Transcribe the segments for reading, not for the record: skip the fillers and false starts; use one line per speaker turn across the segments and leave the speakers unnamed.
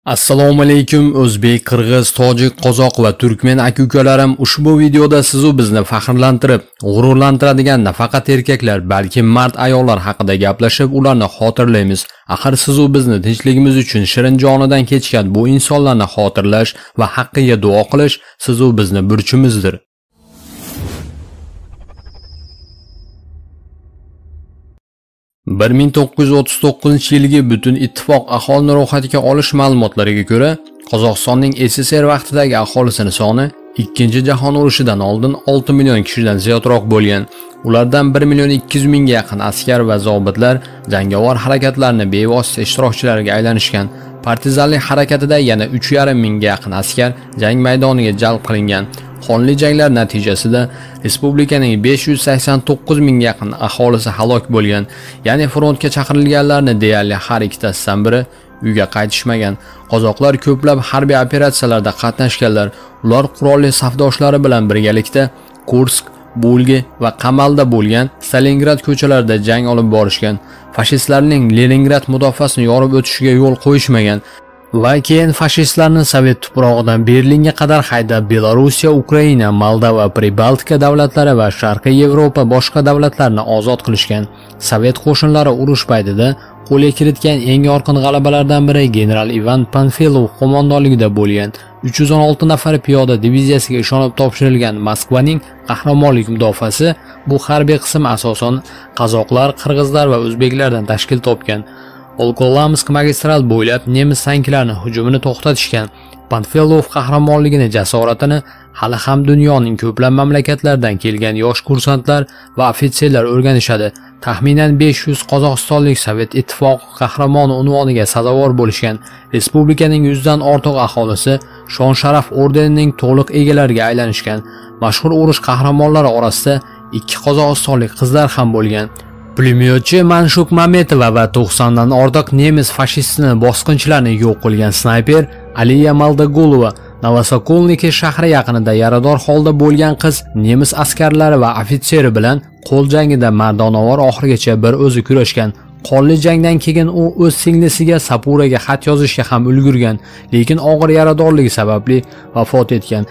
Assalomu alaykum o'zbek, qirg'iz, tojik, qozoq va turkmen aka-ukalarim, ushbu videoda siz bizni faxrlantirib, g'ururlantiradigan nafaqat erkaklar, balki mard ayollar haqida gaplashib, ularni xotirlaymiz. Axir siz bizni tinchligimiz uchun shirin jonidan kechgan bu insonlarni xotirlash va haqqiga duo qilish siz bizni burchimizdir. Bir 1939-yilgi butun ittifoq aholini ro'yxatiga olish ma'lumotlariga ko'ra, Qozog'istonning SSR vaqtidagi aholisining soni Ikkinchi jahon urushidan oldin 6 million kishidan ziyodroq bo'lgan. Ulardan 1 million 200 mingga yaqin askar va zobitlar jangovar harakatlarning bevosita ishtirokchilariga aylanishgan. Partizanlik harakatida yana 3,5 mingga yaqin askar jang maydoniga jalb qilingan. Qonli janglar natijasida respublikaning 589 mingga yaqin aholisi halok bo'lgan. Ya'ni frontga chaqirilganlarning deyarli har ikkitasidan biri uyga qaytishmagan. Qozoqlar ko'plab harbiy operatsiyalarda qatnashganlar. Ular qurolli safdoshlari bilan birgalikda Kursk, Bulgi va Qamalda bo'lgan Stalingrad ko'chalarida jang olib borishgan. Fashistlarning Leningrad mudofaasini yorib o'tishiga yo'l qo'yishmagan. Va keyin fashistlarni Sovet tuprog'idan Berlinga qadar haydab Belorussiya, Ukraina, Moldova, Pribaltika davlatlari va Sharqiy Yevropa boshqa davlatlarni ozod qilishgan. Sovet qo'shinlari urush paytida qo'lga kiritgan eng yorqin g'alabalardan biri general Ivan Panfilov qo'mondonligida bo'lgan 316 nafar piyoda diviziyasiga ishonib topshirilgan Moskvaning qahramonlik mudofaasi. Bu harbiy qism asosan qozoqlar, qirg'izlar va o'zbeklardan tashkil topgan. Volkolamsk magistral bo'ylab nemis tanklarining hujumini to'xtatishgan. Panfilov qahramonligini, jasoratini hali ham dunyoning ko'plab mamlakatlaridan kelgan yosh kursantlar va ofitserlar o'rganishadi. Taxminan 500 qozog'istonlik Sovet ittifoqi qahramoni unvoniga sazovor bo'lishgan. Respublikaning 100 dan ortiq aholisi shon-sharaf ordenining to'liq egalariga aylanishgan. Mashhur urush qahramonlari orasida 2 qozog'istonlik qizlar ham bo'lgan. Pulemyotchi Manshuk Mametova va 90 dan ortiq nemis fashistini bosqinchilarni yo'q qilgan snayper Aliya Maldagulova Novosokolniki shahri yaqinida yarador holda bo'lgan qiz nemis askarlari va ofitseri bilan qo'l jangida mardonavor oxirigacha bir o'zi kurashgan. Qonli jangdan keyin u o'z singlisiga Sapuraga xat yozishga ham ulgurgan, lekin og'ir yaradorligi sababli vafot etgan.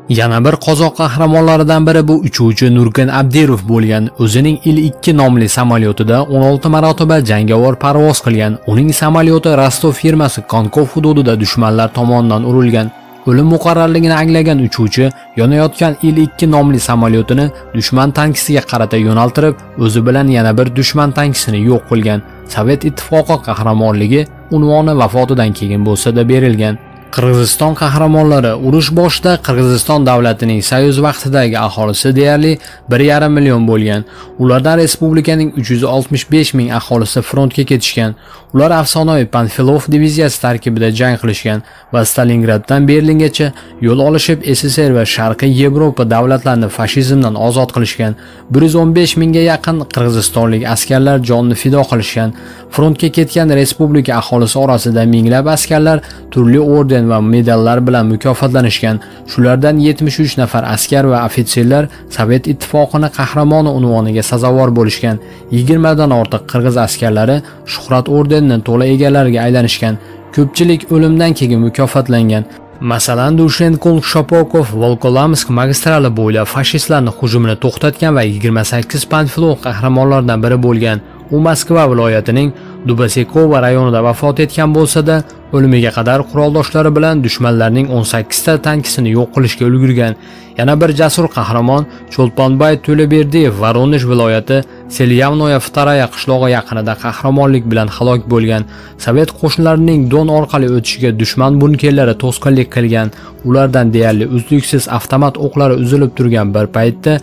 Yana bir qozoq qahramonlaridan biri bu uchuvchi Nurkin Abdirov bo'lgan. O'zining Il-2 nomli samolyotida 16 marotaba jangovar parvoz qilgan. Uning samolyoti Rostov firmasi Konkov hududida dushmanlar tomonidan urilgan. O'lim muqarrarligini anglagan uchuvchi yonayotgan Il-2 nomli samolyotini dushman tankisiga qarata yo'naltirib, o'zi bilan yana bir dushman tankisini yo'q qilgan. Sovet ittifoqi qahramonligi unvoni vafotidan keyin bo'lsa-da berilgan. Qirg'iziston qahramonlari urush boshida Qirg'iziston davlatining Soyuz vaqtidagi aholisi deyarli 1,5 million bo'lgan. Ulardan respublikaning 365 ming aholisi frontga ketishgan. Ular afsonaviy Panfilov diviziyasi tarkibida jang qilishgan va Stalingraddan Berlingacha yo'l olishib SSR va Sharqiy Yevropa davlatlarini fashizmdan ozod qilishgan. 115 mingga yaqin qirg'izistonlik askarlar jonni fido qilishgan. Frontga ketgan respublika aholisi orasida minglab askarlar turli orden va medallar bilan mukofotlanishgan. Shulardan 73 nafar askar va ofitserlar Sovet ittifoqining qahramoni unvoniga sazovor bo'lishgan. 20 dan ortiq qirg'iz askarlari Shuhrat ordenining to'la egalariga aylanishgan. Ko'pchilik o'limdan keyin mukofotlangan. Masalan, Dushenkul Shopokov Volkolamsk magistrali bo'ylab fashistlarning hujumini to'xtatgan va 28 Panfilov qahramonlaridan biri bo'lgan. U Moskva viloyatining Dubasekova rayonida vafot etgan bo'lsa-da, o'limiga qadar quroldoshlari bilan dushmanlarning 18 ta tankisini yo'q qilishga ulgurgan. Yana bir jasur qahramon Cholponbay To'leberdiyev Voronezh viloyati Selyavnoye Vtoraya qishlog'i yaqinida qahramonlik bilan halok bo'lgan. Sovet qo'shinlarining Don orqali o'tishiga dushman bunkerlari to'sqinlik qilgan. Ulardan deyarli uzluksiz avtomat o'qlari uzilib turgan bir paytda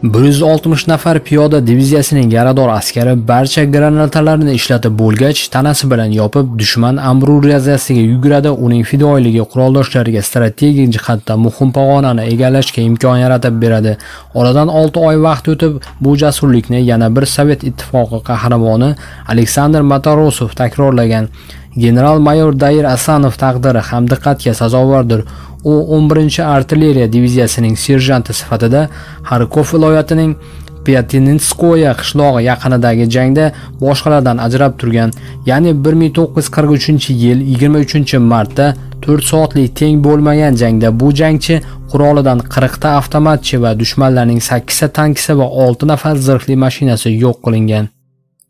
160 nafar piyoda diviziyasining yarador askari barcha granatalarni ishlatib bo'lgach, tanasi bilan yopib dushman ambruriyasiga yuguradi. Uning fidoyligi quroldoshlariga strategik jihatdan muhim pog'onani egallashga imkon yaratib beradi. Oradan 6 oy vaqt o'tib, bu jasurlikni yana bir Sovet ittifoqi qahramoni Aleksandr Matorosov takrorlagan. General-mayor Dair Asanov taqdiri ham diqqatga sazovordir. U 11-artilleriya diviziyasining serjanti sifatida Xarkov viloyatining Pyatininskoye qishlog'i yaqinidagi jangda boshqalardan ajrab turgan. Ya'ni 1943-yil 23-martda 4 soatlik teng bo'lmagan jangda bu jangchi qurolidan 40 ta avtomatchi va dushmanlarning 8 ta tankisi va 6 nafar zirhli mashinasi yo'q qilingan.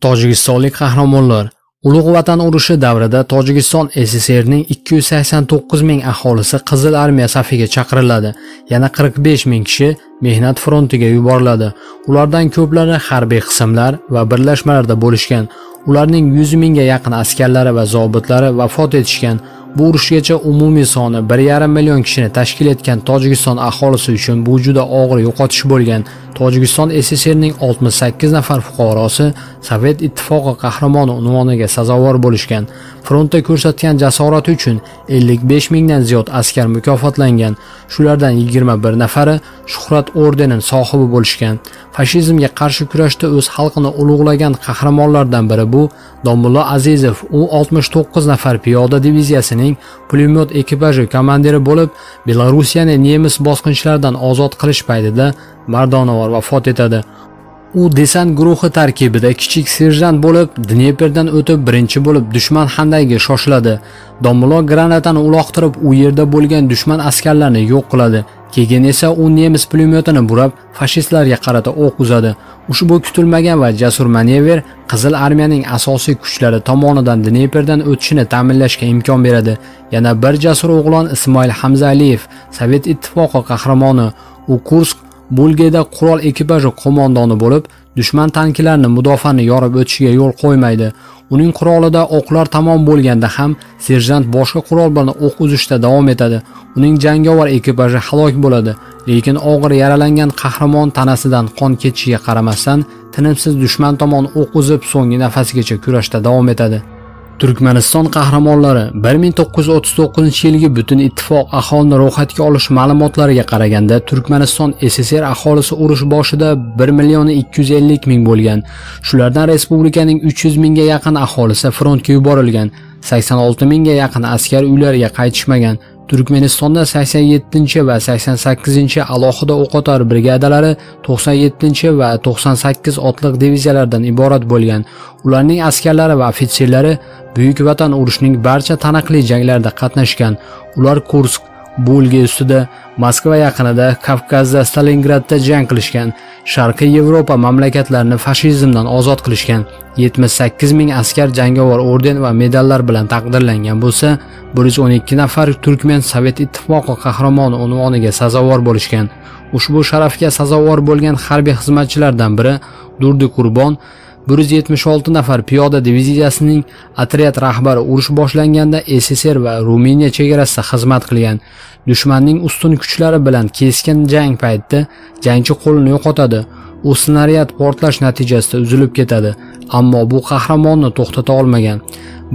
Tojikistonlik qahramonlar Ulug' Vatan urushi davrida Tojikiston SSRning 289 ming aholisi Qizil armiya safiga chaqiriladi. Yana 45 ming kishi mehnat frontiga yuboriladi. Ulardan ko'plari harbiy qismlar va birlashmalarda bo'lishgan. Ularning 100 mingga yaqin askarlari va zobitlari vafot etishgan. Bu urushgacha umumiy soni 1,5 million kishini tashkil etgan Tojikiston aholisi uchun bu juda og'ir yo'qotish bo'lgan. Tojikiston SSRning 68 nafar fuqarosi Sovet ittifoqi qahramoni unvoniga sazovor bo'lishgan. Frontda ko'rsatgan jasorati uchun 55 mingdan ziyod askar mukofotlangan. Shulardan 21 nafari Shuhrat ordenining sohibi bo'lishgan. Fashizmga qarshi kurashda o'z xalqini ulug'lagan qahramonlardan biri bu Domullo Azizov. U 69 nafar piyoda diviziyasining pulemyot ekipaji komandiri bo'lib, Belarusiyani nemis bosqinchilaridan ozod qilish paytida mardonavor vafot etadi. U desant guruhi tarkibida kichik serjant bo'lib, Dneperdan o'tib birinchi bo'lib dushman handagiga shoshiladi. Domullo granatani uloqtirib, u yerda bo'lgan dushman askarlarini yo'q qiladi. Keyin esa u nemis pulemyotini burab, fashistlarga qarata o'q uzadi. Ushbu kutilmagan va jasur manevr Qizil armiyaning asosiy kuchlari tomonidan Dneperdan o'tishini ta'minlashga imkon beradi. Yana bir jasur o'g'lon Ismoil Hamzaliyev, Sovet ittifoqi qahramoni, u Kursk Bulgada qurol ekipaji qo'mondoni bo'lib, dushman tanklarini mudofaani yorib o'tishiga yo'l qo'ymaydi. Uning qurolida o'qlar tamom bo'lganda ham serjant boshqa qurol bilan o'q uzishda davom etadi. Uning jangovar ekipaji halok bo'ladi, lekin og'ir yaralangan qahramon tanasidan qon ketishiga qaramasdan tinimsiz dushman tomon o'q uzib so'nggi nafasigacha kurashda davom etadi. Turkmaniston qahramonlari 1939-yilgi butun ittifoq aholini ro'yxatga olish ma'lumotlariga qaraganda Turkmaniston SSR aholisi urush boshida 1,250,000 bo'lgan. Shulardan respublikaning 300 mingga yaqin aholisi frontga yuborilgan. 86 mingga yaqin askar uylariga qaytishmagan. Turkmanistonda 87 va 88 alohida o'qotar brigadalari 97 va 98 otliq diviziyalardan iborat bo'lgan. Ularning askarlari va ofitserlari Buyuk Vatan urushining barcha taniqli janglarida qatnashgan. Ular Kursk, Bulga ustida, Moskva yaqinida, Kavkazda, Stalingradda jang qilishgan. Sharqiy Yevropa mamlakatlarini fashizmdan ozod qilishgan. 78 ming askar jangovar orden va medallar bilan taqdirlangan bo'lsa, 112 nafar turkmen Sovet ittifoqi qahramoni unvoniga sazovor bo'lishgan. Ushbu sharafga sazovor bo'lgan harbiy xizmatchilardan biri Durdi Qurbon 176 nafar piyoda diviziyasining otryad rahbari urush boshlanganda SSR va Ruminiya chegarasida xizmat qilgan. Dushmanning ustun kuchlari bilan keskin jang paytida jangchi qo'lini yo'qotadi. U snaryad portlash natijasida uzilib ketadi, ammo bu qahramonni to'xtata olmagan.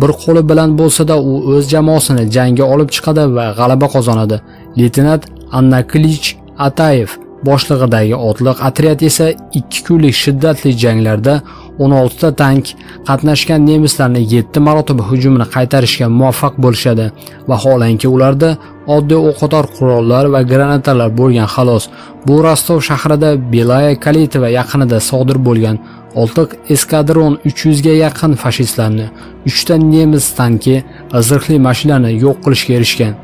Bir qo'li bilan bo'lsa-da u o'z jamoasini jangga olib chiqadi va g'alaba qozonadi. Leytenant Annakilich Atayev boshlig'idagi otliq otryad esa 2 kunlik shiddatli janglarda 16 ta tank qatnashgan nemislarni 7 marotaba hujumini qaytarishga muvaffaq bo'lishadi. Vaholanki ularda oddiy o'qotar qurollar va granatalar bo'lgan xolos. Bu Rostov shahrida Belaya Kalitova yaqinida sodir bo'lgan. Oltiq eskadron 300 ga yaqin fashistlarni, 3 ta nemis tanki, zirhli mashinalarni yo'q qilishga erishgan.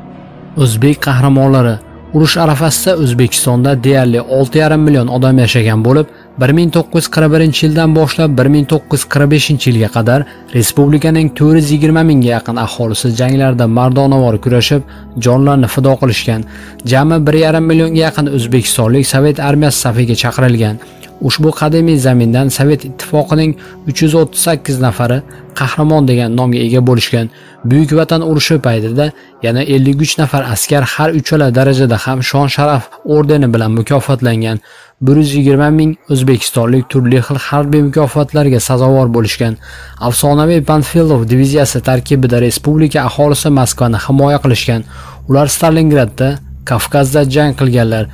O'zbek qahramonlari urush arafasida O'zbekistonda deyarli 6,5 million odam yashagan bo'lib, 1941-yildan boshlab 1945-yilga qadar respublikaning 420 mingga yaqin aholisi janglarda mardonavor kurashib, jonlarini fido qilishgan. Jami 1,5 millionga yaqin o'zbekistonlik Sovet armiyasi safiga chaqirilgan. Ushbu qadimiy zamindan Sovet ittifoqining 338 nafari qahramon degan nomga ega bo'lishgan. Buyuk Vatan urushi paytida yana 53 nafar askar har uchala darajada ham shon-sharaf ordeni bilan mukofotlangan. 120 ming o'zbekistonlik turli xil harbiy mukofotlarga sazovor bo'lishgan. Afsonaviy Panfilov diviziyasi tarkibida respublika aholisi Moskvani himoya qilishgan. Ular Stalingradda, Kavkazda jang qilganlar.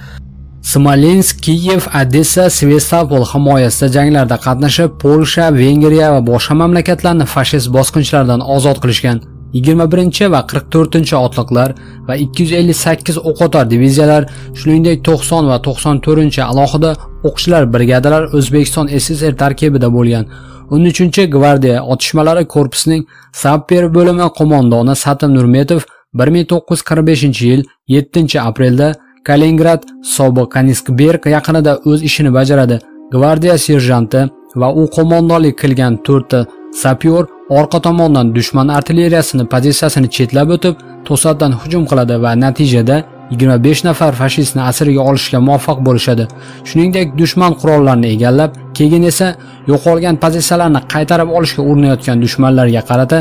Smolensk, Kiyev, Odessa, Sevastopol himoyasida janglarda qatnashib, Polsha, Vengriya va boshqa mamlakatlarni fashist bosqinchilardan ozod qilishgan. 21 va 44 otliqlar va 258 o'q-otar diviziyalar, shuningdek 90 va 94 alohida o'qchilar brigadalar O'zbekiston SSR tarkibida bo'lgan. 13-gvardiya otishmalari korpusining sapper bo'limi qo'mondoni Satim Nurmetov 1945-yil 7-aprelda Kaliningrad Sobokanskberg yaqinida o'z ishini bajaradi. Gvardiya serjanti va u qo'mondonlik qilgan 4 ta sapyor orqa tomondan dushman artilleriyasini pozitsiyasini chetlab o'tib, to'satdan hujum qiladi va natijada 25 nafar fashistni asirga olishga muvaffaq bo'lishadi. Shuningdek, dushman qurollarini egallab, keyin esa yo'qolgan pozitsiyalarni qaytarib olishga urinayotgan dushmanlarga qarata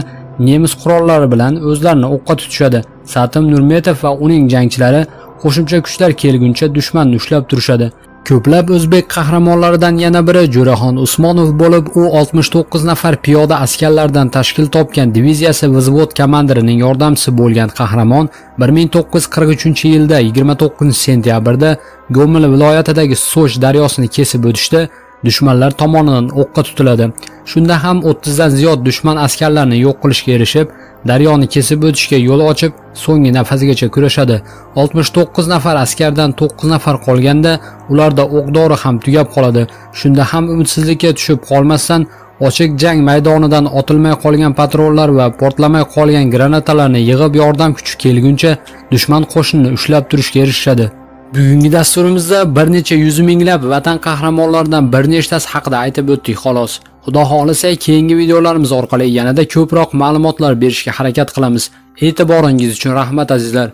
nemis qurollari bilan o'zlarini o'qqa tutishadi. Satim Nurmetov va uning jangchilari qo'shimcha kuchlar kelguncha dushmanni ushlab turishadi. Ko'plab o'zbek qahramonlaridan yana biri Jo'raxon Usmonov bo'lib, u 69 nafar piyoda askarlardan tashkil topgan diviziyasi vзвод komandirining yordamchisi bo'lgan qahramon 1943-yilda 29-sentyabrda Gomel viloyatidagi Soch daryosini kesib o'tishda dushmanlar tomonidan o'qqa tutiladi. Shunda ham 30 dan ziyod dushman askarlarini yo'q qilishga erishib, daryoni kesib o'tishga yo'l ochib, so'nggi nafasigacha kurashadi. 69 nafar askardan 9 nafar qolganda ularda o'q-dori ham tugab qoladi. Shunda ham umidsizlikka tushib qolmasdan ochiq jang maydonidan otilmay qolgan patrollar va portlamay qolgan granatalarni yig'ib yordam kuchi kelguncha dushman qo'shinini ushlab turishga erishadi. Bugungi dasturimizda bir necha yuz minglab vatan qahramonlaridan bir nechtasi haqida aytib o'tdik xolos. Xudo xolisa keyingi videolarimiz orqali yanada ko'proq ma'lumotlar berishga harakat qilamiz. E'tiboringiz uchun rahmat azizlar.